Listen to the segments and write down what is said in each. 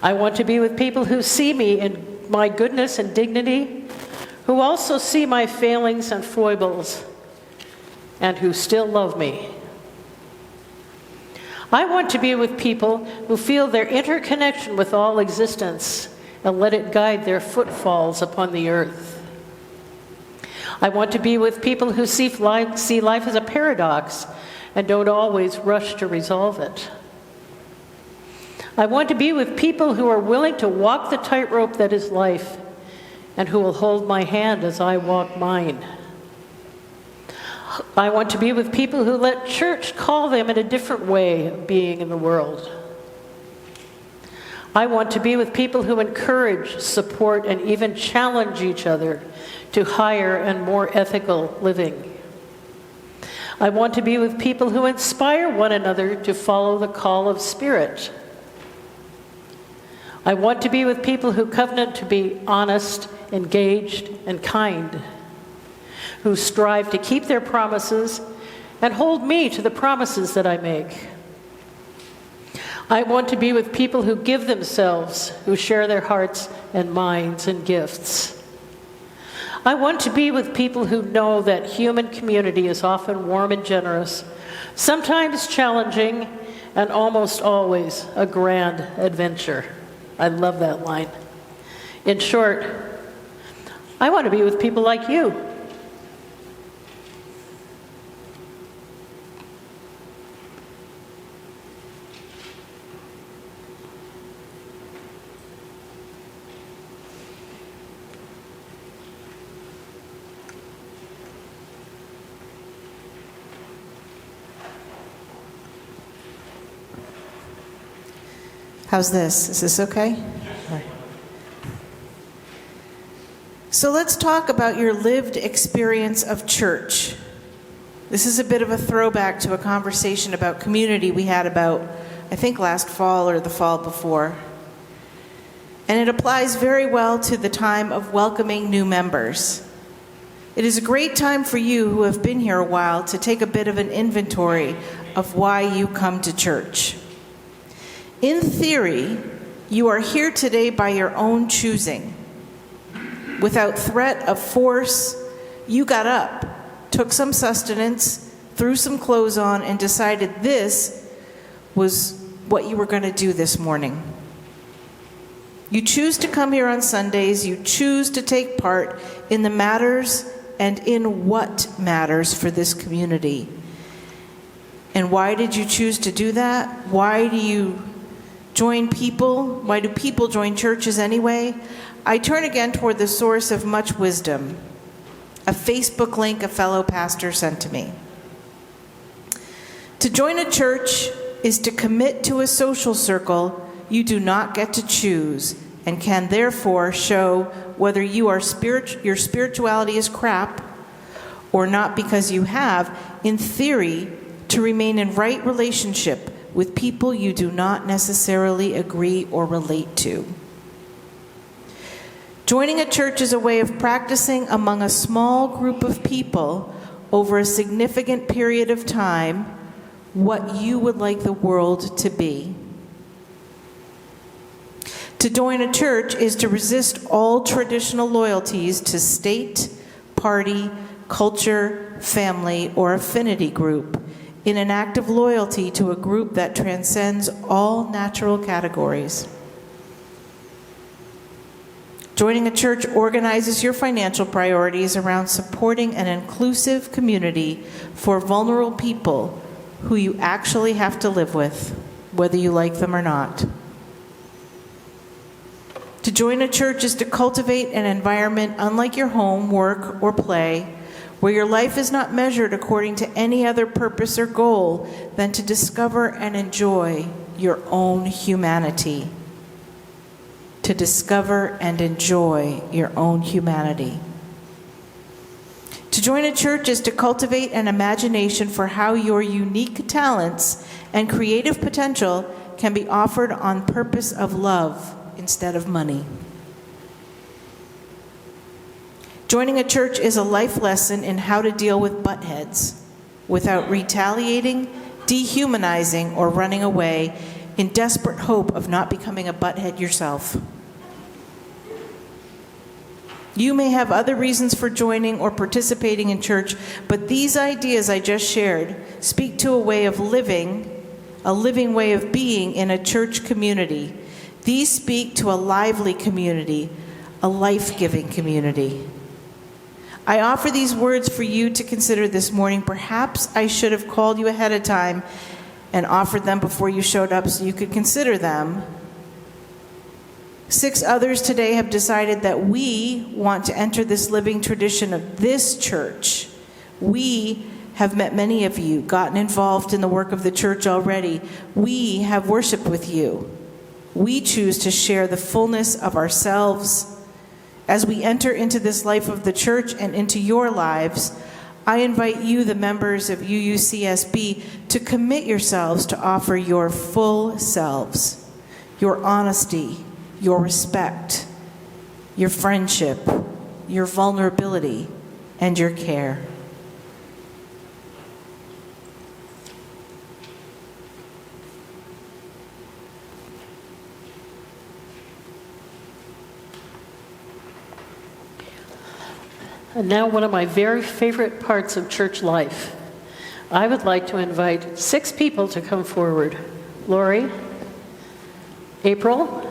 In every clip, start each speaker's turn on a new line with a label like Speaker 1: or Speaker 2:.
Speaker 1: I want to be with people who see me in my goodness and dignity, who also see my failings and foibles, and who still love me. I want to be with people who feel their interconnection with all existence and let it guide their footfalls upon the earth. I want to be with people who see life as a paradox and don't always rush to resolve it. I want to be with people who are willing to walk the tightrope that is life and who will hold my hand as I walk mine. I want to be with people who let church call them in a different way of being in the world. I want to be with people who encourage, support, and even challenge each other to higher and more ethical living. I want to be with people who inspire one another to follow the call of Spirit. I want to be with people who covenant to be honest, engaged, and kind, who strive to keep their promises and hold me to the promises that I make. I want to be with people who give themselves, who share their hearts and minds and gifts. I want to be with people who know that human community is often warm and generous, sometimes challenging, and almost always a grand adventure. I love that line. In short, I want to be with people like you.
Speaker 2: How's this? Is this okay? So let's talk about your lived experience of church. This is a bit of a throwback to a conversation about community we had about, I think, last fall or the fall before. And it applies very well to the time of welcoming new members. It is a great time for you who have been here a while to take a bit of an inventory of why you come to church. In theory, you are here today by your own choosing. Without threat of force, you got up, took some sustenance, threw some clothes on, and decided this was what you were going to do this morning. You choose to come here on Sundays. You choose to take part in the matters and in what matters for this community. And why did you choose to do that? Why do you join people? Why do people join churches anyway? I turn again toward the source of much wisdom, a Facebook link a fellow pastor sent to me. To join a church is to commit to a social circle you do not get to choose and can therefore show whether your spirituality is crap or not, because you have, in theory, to remain in right relationship with people you do not necessarily agree or relate to. Joining a church is a way of practicing among a small group of people over a significant period of time what you would like the world to be. To join a church is to resist all traditional loyalties to state, party, culture, family, or affinity group in an act of loyalty to a group that transcends all natural categories. Joining a church organizes your financial priorities around supporting an inclusive community for vulnerable people who you actually have to live with, whether you like them or not. To join a church is to cultivate an environment unlike your home, work, or play, where your life is not measured according to any other purpose or goal than to discover and enjoy your own humanity. To discover and enjoy your own humanity. To join a church is to cultivate an imagination for how your unique talents and creative potential can be offered on purpose of love instead of money. Joining a church is a life lesson in how to deal with butt heads without retaliating, dehumanizing, or running away, in desperate hope of not becoming a butthead yourself. You may have other reasons for joining or participating in church, but these ideas I just shared speak to a way of living, a living way of being in a church community. These speak to a lively community, a life-giving community. I offer these words for you to consider this morning. Perhaps I should have called you ahead of time and offered them before you showed up so you could consider them. 6 others today have decided that we want to enter this living tradition of this church. We have met many of you, gotten involved in the work of the church already. We have worshiped with you. We choose to share the fullness of ourselves. As we enter into this life of the church and into your lives, I invite you, the members of UUCSB, to commit yourselves to offer your full selves, your honesty, your respect, your friendship, your vulnerability, and your care.
Speaker 1: And now one of my very favorite parts of church life. I would like to invite 6 people to come forward. Lori, April,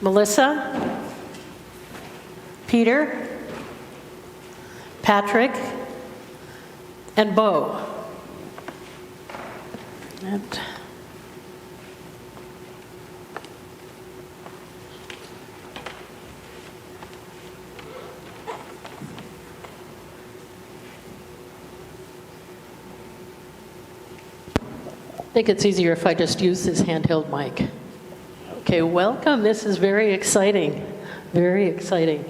Speaker 1: Melissa, Peter, Patrick, and Bo. And I think it's easier if I just use this handheld mic. Okay, welcome. This is very exciting. Very exciting.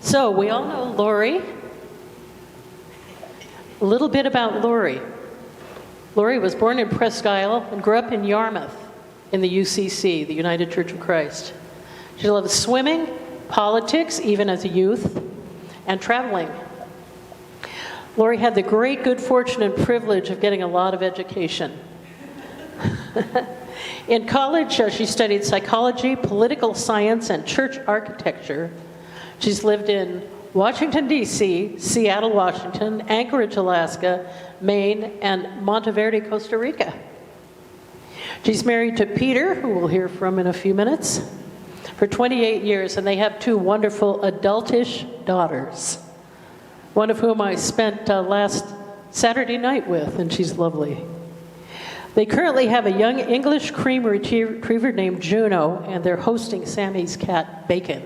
Speaker 1: So, we all know Lori. A little bit about Lori. Lori was born in Presque Isle and grew up in Yarmouth in the UCC, the United Church of Christ. She loves swimming, politics, even as a youth, and traveling. Lori had the great good fortune and privilege of getting a lot of education. In college, she studied psychology, political science, and church architecture. She's lived in Washington, D.C., Seattle, Washington, Anchorage, Alaska, Maine, and Monteverde, Costa Rica. She's married to Peter, who we'll hear from in a few minutes, for 28 years, and they have 2 wonderful adultish daughters, one of whom I spent last Saturday night with, and she's lovely. They currently have a young English cream retriever named Juno, and they're hosting Sammy's cat, Bacon.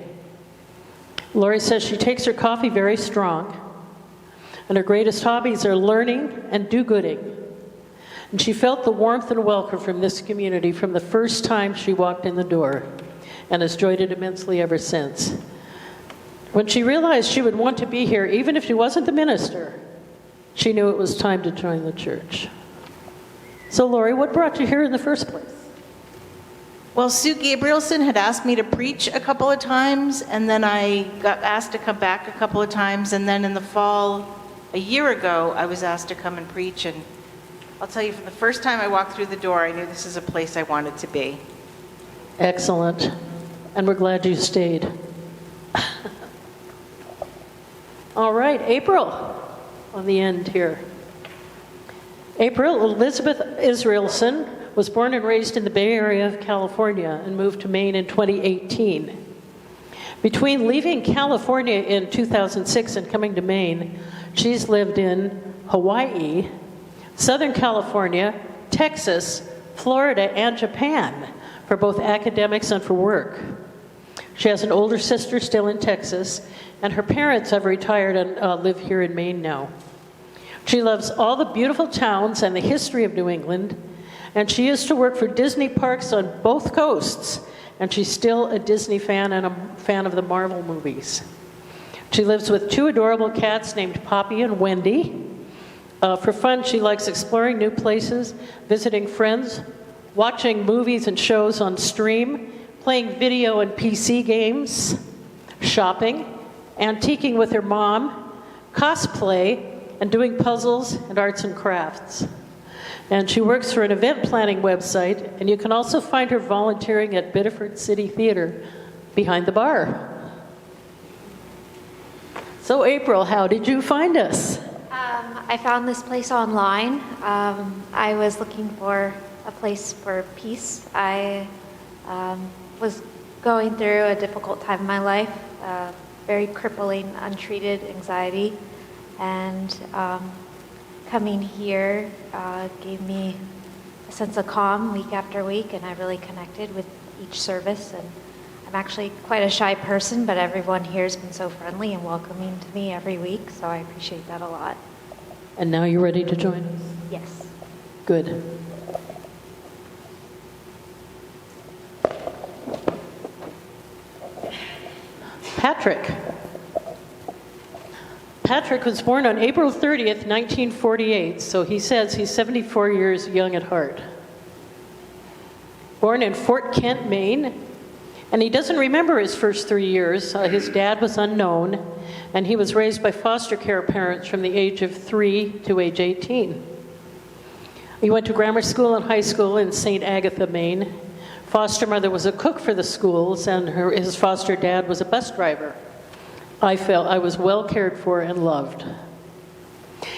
Speaker 1: Lori says she takes her coffee very strong, and her greatest hobbies are learning and do-gooding. And she felt the warmth and welcome from this community from the first time she walked in the door, and has enjoyed it immensely ever since. When she realized she would want to be here, even if she wasn't the minister, she knew it was time to join the church. So, Lori, what brought you here in the first place?
Speaker 2: Well, Sue Gabrielson had asked me to preach a couple of times, and then I got asked to come back a couple of times, and then in the fall, a year ago, I was asked to come and preach, and I'll tell you, from the first time I walked through the door, I knew this is a place I wanted to be.
Speaker 1: Excellent. And we're glad you stayed. All right, April on the end here. April Elizabeth Israelson was born and raised in the Bay Area of California and moved to Maine in 2018. Between leaving California in 2006 and coming to Maine, she's lived in Hawaii, Southern California, Texas, Florida, and Japan for both academics and for work. She has an older sister still in Texas, and her parents have retired and live here in Maine now. She loves all the beautiful towns and the history of New England, and she used to work for Disney parks on both coasts, and she's still a Disney fan and a fan of the Marvel movies. She lives with 2 adorable cats named Poppy and Wendy. For fun, she likes exploring new places, visiting friends, watching movies and shows on stream, playing video and PC games, shopping, antiquing with her mom, cosplay, and doing puzzles and arts and crafts. And she works for an event planning website, and you can also find her volunteering at Biddeford City Theater behind the bar. So April, how did you find us?
Speaker 3: I found this place online. I was looking for a place for peace. I was going through a difficult time in my life, very crippling, untreated anxiety, and coming here gave me a sense of calm week after week, and I really connected with each service. And I'm actually quite a shy person, but everyone here has been so friendly and welcoming to me every week, so I appreciate that a lot.
Speaker 1: And now you're ready to join us?
Speaker 3: Yes.
Speaker 1: Good. Patrick. Patrick was born on April 30th, 1948, so he says he's 74 years young at heart. Born in Fort Kent, Maine, and he doesn't remember his first 3 years. His dad was unknown, and he was raised by foster care parents from the age of 3 to age 18. He went to grammar school and high school in St. Agatha, Maine. Foster mother was a cook for the schools, and his foster dad was a bus driver. I felt I was well cared for and loved.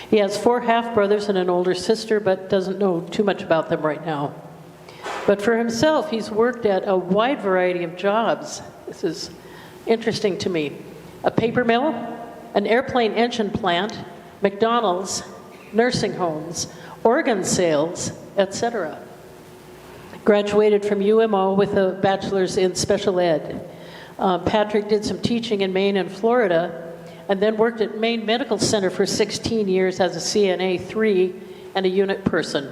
Speaker 1: He has 4 half-brothers and an older sister, but doesn't know too much about them right now. But for himself, he's worked at a wide variety of jobs. This is interesting to me. A paper mill, an airplane engine plant, McDonald's, nursing homes, organ sales, etc. Graduated from UMO with a bachelor's in special ed. Patrick did some teaching in Maine and Florida, and then worked at Maine Medical Center for 16 years as a CNA 3 and a unit person.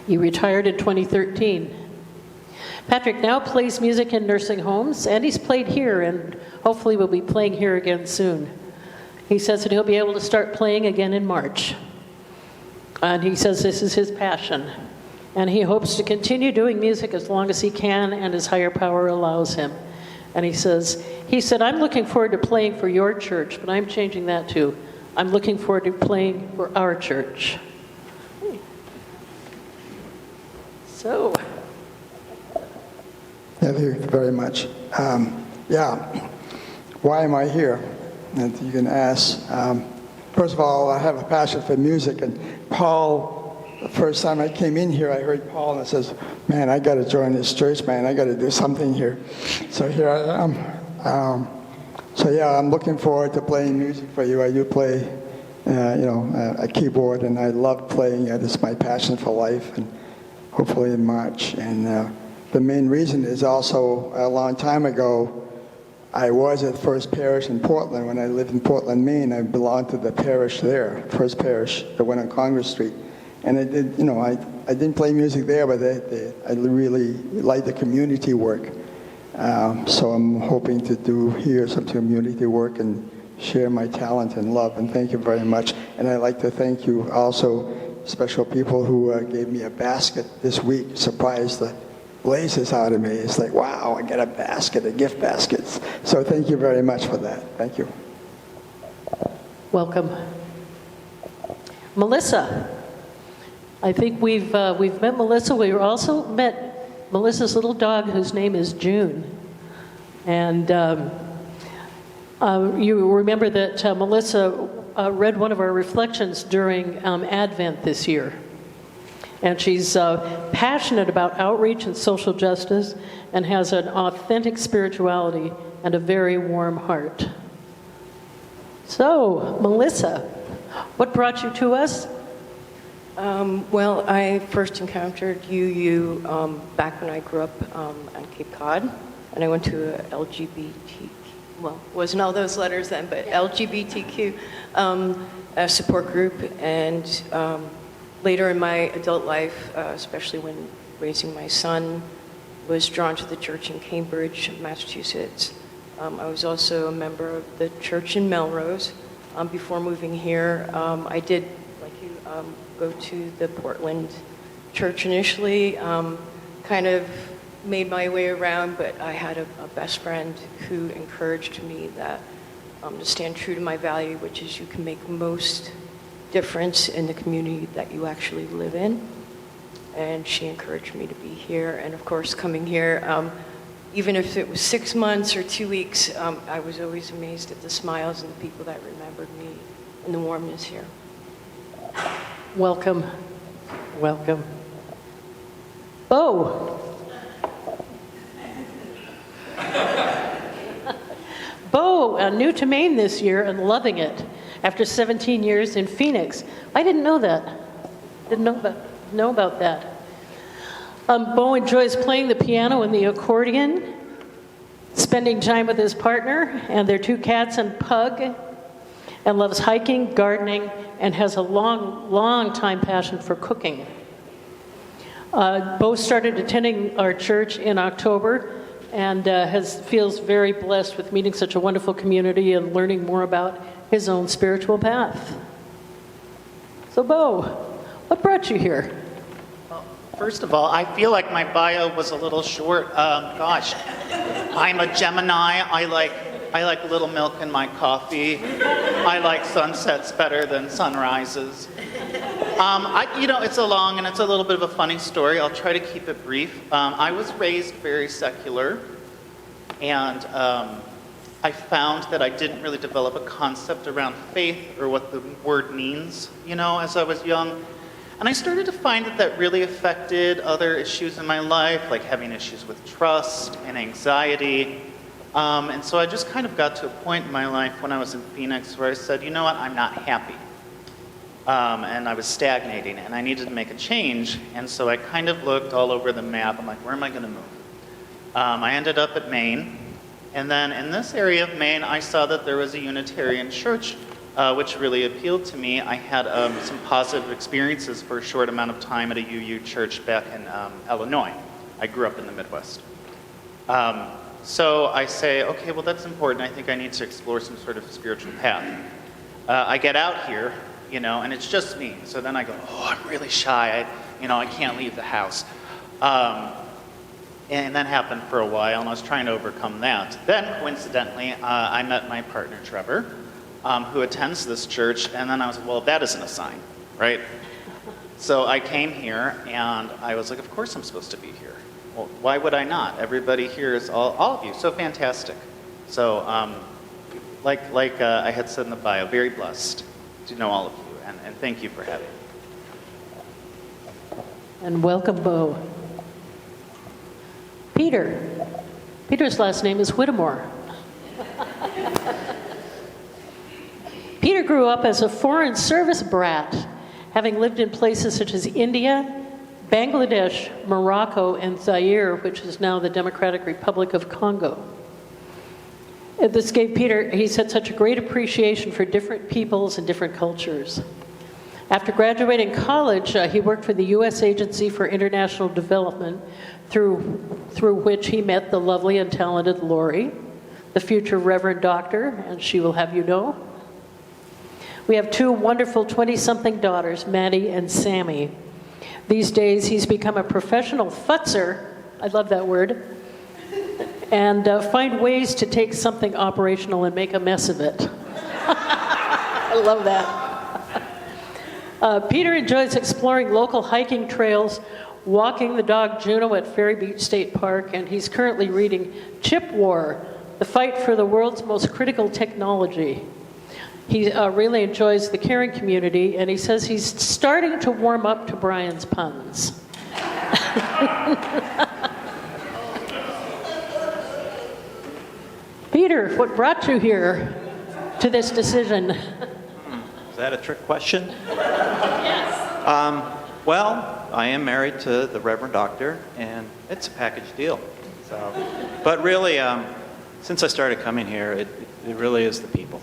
Speaker 1: He retired in 2013. Patrick now plays music in nursing homes, and he's played here, and hopefully will be playing here again soon. He says that he'll be able to start playing again in March. And he says this is his passion. And he hopes to continue doing music as long as he can and his higher power allows him. And he said, I'm looking forward to playing for your church, but I'm changing that too. I'm looking forward to playing for our church. So.
Speaker 4: Thank you very much. Why am I here? And you can ask. First of all, I have a passion for music, and Paul, the first time I came in here, I heard Paul, and I says, man, I got to join this church, man. I got to do something here. So here I am. I'm looking forward to playing music for you. I do play, a keyboard, and I love playing it. It's my passion for life, and hopefully in March. And the main reason is also a long time ago, I was at First Parish in Portland. When I lived in Portland, Maine, I belonged to the parish there, First Parish, that went on Congress Street. And I did, I didn't play music there, but I really liked the community work. So I'm hoping to do here some community work and share my talent and love. And thank you very much. And I'd like to thank you also, special people who gave me a basket this week, surprised the blazes out of me. It's like, wow, I got a basket, a gift basket. So thank you very much for that. Thank you.
Speaker 1: Welcome. Melissa. I think we've met Melissa. We also met Melissa's little dog, whose name is June. And you remember that Melissa read one of our reflections during Advent this year. And she's passionate about outreach and social justice and has an authentic spirituality and a very warm heart. So, Melissa, what brought you to us?
Speaker 5: Well, I first encountered you back when I grew up on Cape Cod, and I went to a LGBTQ, well, wasn't all those letters then, but LGBTQ support group, and later in my adult life, especially when raising my son, was drawn to the church in Cambridge, Massachusetts. I was also a member of the church in Melrose. Before moving here, I did, like you, go to the Portland church initially, kind of made my way around, but I had a best friend who encouraged me that to stand true to my value, which is you can make most difference in the community that you actually live in. And she encouraged me to be here. And of course, coming here, even if it was 6 months or 2 weeks, I was always amazed at the smiles and the people that remembered me and the warmness here.
Speaker 1: Welcome. Welcome. Bo. Bo, new to Maine this year and loving it after 17 years in Phoenix. I didn't know that. Didn't know about that. Bo enjoys playing the piano and the accordion, spending time with his partner and their 2 cats and pug, and loves hiking, gardening, and has a long time passion for cooking. Bo started attending our church in October and feels very blessed with meeting such a wonderful community and learning more about his own spiritual path. So Bo, what brought you here?
Speaker 6: First of all, I feel like my bio was a little short. Gosh, I'm a Gemini. I like little milk in my coffee. I like sunsets better than sunrises. It's a long and it's a little bit of a funny story. I'll try to keep it brief. I was raised very secular, and I found that I didn't really develop a concept around faith or what the word means, as I was young. And I started to find that really affected other issues in my life, like having issues with trust and anxiety. And so I just kind of got to a point in my life when I was in Phoenix where I said, you know what, I'm not happy. And I was stagnating, and I needed to make a change. And so I kind of looked all over the map. I'm like, where am I going to move? I ended up at Maine. And then in this area of Maine, I saw that there was a Unitarian church, which really appealed to me. I had some positive experiences for a short amount of time at a UU church back in Illinois. I grew up in the Midwest. So I say, okay, well, that's important. I think I need to explore some sort of spiritual path. I get out here, and it's just me. So then I go, I'm really shy. I can't leave the house. And that happened for a while, and I was trying to overcome that. Then, coincidentally, I met my partner, Trevor, who attends this church, and then I was like, well, that isn't a sign, right? So I came here, and I was like, of course I'm supposed to be here. Well, why would I not? Everybody here is all of you, so fantastic. So, like I had said in the bio, very blessed to know all of you, and thank you for having me.
Speaker 1: And welcome, Bo. Peter's last name is Whittemore. Peter grew up as a foreign service brat, having lived in places such as India, Bangladesh, Morocco, and Zaire, which is now the Democratic Republic of Congo. This gave Peter, he said, such a great appreciation for different peoples and different cultures. After graduating college, he worked for the U.S. Agency for International Development, through which he met the lovely and talented Lori, the future Reverend Doctor, and she will have you know. We have 2 wonderful 20-something daughters, Maddie and Sammy. These days, he's become a professional futzer, I love that word, and find ways to take something operational and make a mess of it. I love that. Peter enjoys exploring local hiking trails, walking the dog Juno at Ferry Beach State Park, and he's currently reading Chip War, The Fight for the World's Most Critical Technology. He really enjoys the caring community, and he says he's starting to warm up to Brian's puns. Peter, what brought you here to this decision?
Speaker 7: Is that a trick question? Yes. Well, I am married to the Reverend Doctor, and it's a package deal. But really, since I started coming here, it really is the people.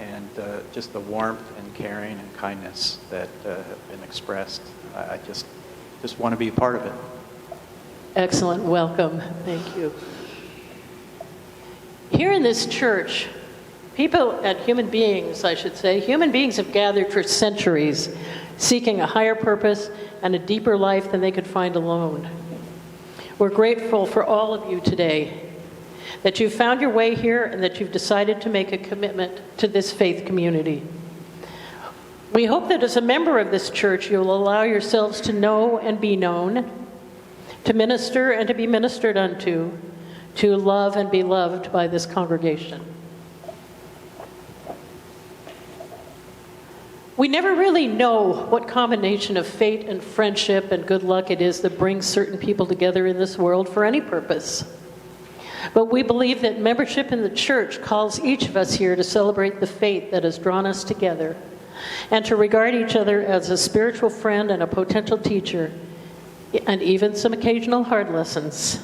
Speaker 7: And just the warmth and caring and kindness that have been expressed. I just want to be a part of it.
Speaker 1: Excellent. Welcome. Thank you. Here in this church, human beings have gathered for centuries, seeking a higher purpose and a deeper life than they could find alone. We're grateful for all of you today, that you've found your way here and that you've decided to make a commitment to this faith community. We hope that as a member of this church, you'll allow yourselves to know and be known, to minister and to be ministered unto, to love and be loved by this congregation. We never really know what combination of fate and friendship and good luck it is that brings certain people together in this world for any purpose. But we believe that membership in the church calls each of us here to celebrate the fate that has drawn us together and to regard each other as a spiritual friend and a potential teacher, and even some occasional hard lessons.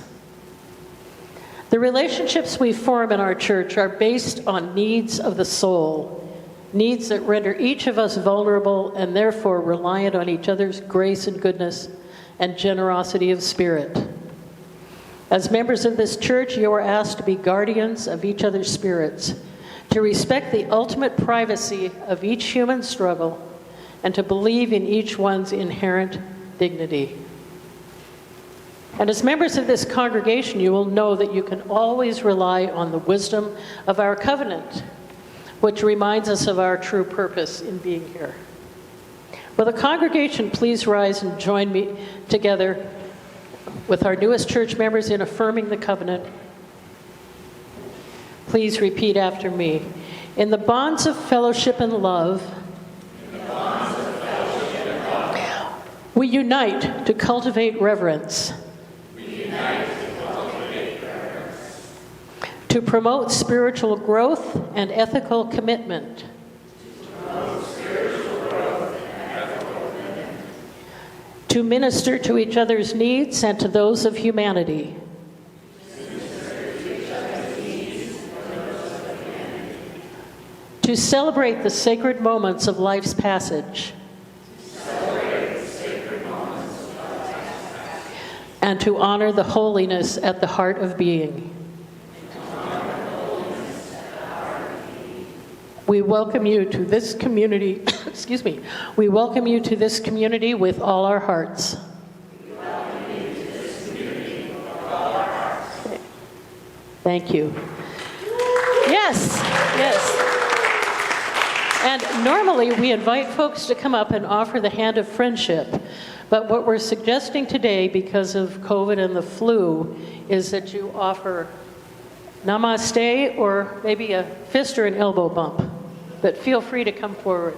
Speaker 1: The relationships we form in our church are based on needs of the soul, needs that render each of us vulnerable and therefore reliant on each other's grace and goodness and generosity of spirit. As members of this church, you are asked to be guardians of each other's spirits, to respect the ultimate privacy of each human struggle, and to believe in each one's inherent dignity. And as members of this congregation, you will know that you can always rely on the wisdom of our covenant, which reminds us of our true purpose in being here. Will the congregation please rise and join me together with our newest church members in affirming the covenant? Please repeat after me. In the bonds of fellowship and love, we unite to cultivate reverence. To promote spiritual growth and ethical commitment. To minister to each other's needs and to those of humanity. To celebrate the sacred moments of life's passage. And to honor the holiness at the heart of being. We welcome you to this community, excuse me, we welcome you to this community with all our hearts. Thank you. Yes, yes. And normally we invite folks to come up and offer the hand of friendship. But what we're suggesting today, because of COVID and the flu, is that you offer namaste or maybe a fist or an elbow bump. But feel free to come forward.